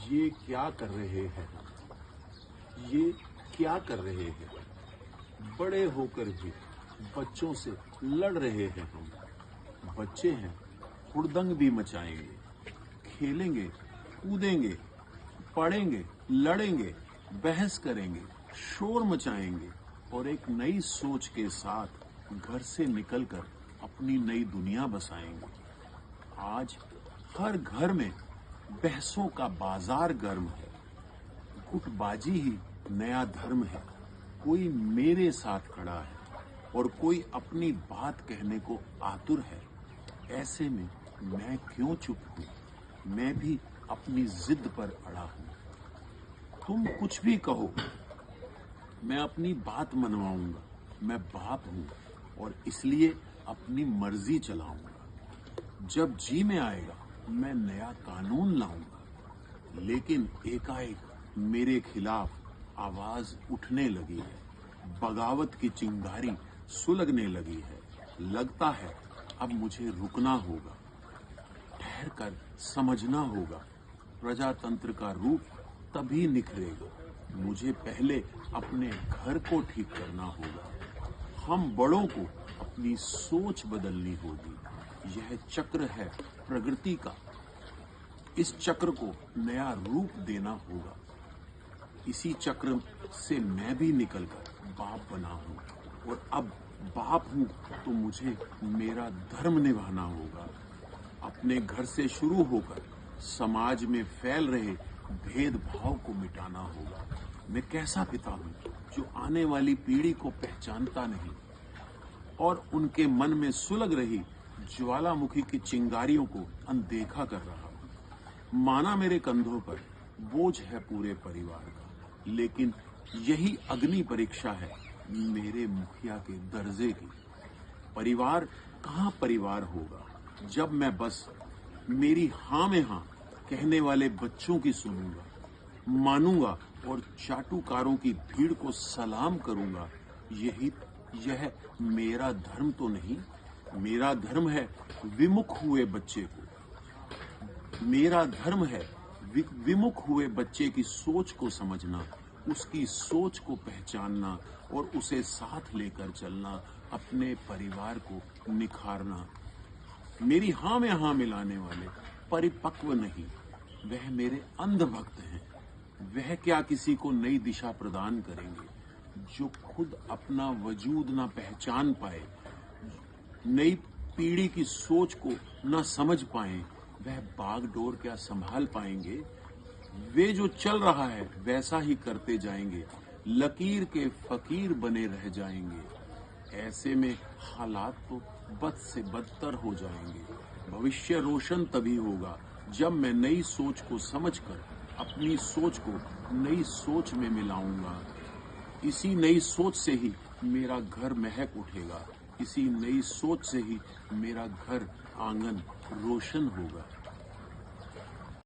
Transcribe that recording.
ये क्या कर रहे हैं ये क्या कर रहे हैं? बड़े होकर भी बच्चों से लड़ रहे हैं हम। बच्चे हैं, हुड़दंग भी मचाएंगे, खेलेंगे, कूदेंगे, पढ़ेंगे, लड़ेंगे, बहस करेंगे, शोर मचाएंगे और एक नई सोच के साथ घर से निकलकर अपनी नई दुनिया बसाएंगे। आज हर घर में बहसों का बाजार गर्म है। गुटबाजी ही नया धर्म है। कोई मेरे साथ खड़ा है और कोई अपनी बात कहने को आतुर है। ऐसे में मैं क्यों चुप हूं? मैं भी अपनी जिद पर अड़ा हूं। तुम कुछ भी कहो, मैं अपनी बात मनवाऊंगा। मैं बाप हूं और इसलिए अपनी मर्जी चलाऊंगा। जब जी में आएगा मैं नया कानून लाऊंगा। लेकिन एकाएक मेरे खिलाफ आवाज उठने लगी है। बगावत की चिंगारी सुलगने लगी है। लगता है अब मुझे रुकना होगा, ठहर कर समझना होगा। प्रजातंत्र का रूप तभी निखरेगा। मुझे पहले अपने घर को ठीक करना होगा। हम बड़ों को अपनी सोच बदलनी होगी। यह चक्र है प्रगति का। इस चक्र को नया रूप देना होगा। इसी चक्र से मैं भी निकलकर बाप बना हूं और अब बाप हूं तो मुझे मेरा धर्म निभाना होगा। अपने घर से शुरू होकर समाज में फैल रहे भेदभाव को मिटाना होगा। मैं कैसा पिता हूं जो आने वाली पीढ़ी को पहचानता नहीं और उनके मन में सुलग रही ज्वालामुखी की चिंगारियों को अनदेखा कर रहा हूं। माना मेरे कंधों पर बोझ है पूरे परिवार का, लेकिन यही अग्नि परीक्षा है मेरे मुखिया के दर्जे की। परिवार कहाँ परिवार होगा जब मैं बस मेरी हाँ में हाँ कहने वाले बच्चों की सुनूंगा, मानूंगा और चाटुकारों की भीड़ को सलाम करूंगा। यह मेरा धर्म तो नहीं। मेरा धर्म है विमुख हुए बच्चे को। मेरा धर्म है विमुख हुए बच्चे की सोच को समझना, उसकी सोच को पहचानना और उसे साथ लेकर चलना, अपने परिवार को निखारना। मेरी हाँ में हाँ मिलाने वाले परिपक्व नहीं, वह मेरे अंध भक्त हैं। वह क्या किसी को नई दिशा प्रदान करेंगे? जो खुद अपना वजूद ना पहचान पाए, नई पीढ़ी की सोच को ना समझ पाए, वह बागडोर क्या संभाल पाएंगे? वे जो चल रहा है वैसा ही करते जाएंगे, लकीर के फकीर बने रह जाएंगे। ऐसे में हालात तो बद से बदतर हो जाएंगे। भविष्य रोशन तभी होगा जब मैं नई सोच को समझकर अपनी सोच को नई सोच में मिलाऊंगा। इसी नई सोच से ही मेरा घर महक उठेगा। इसी नई सोच से ही मेरा घर आंगन रोशन होगा।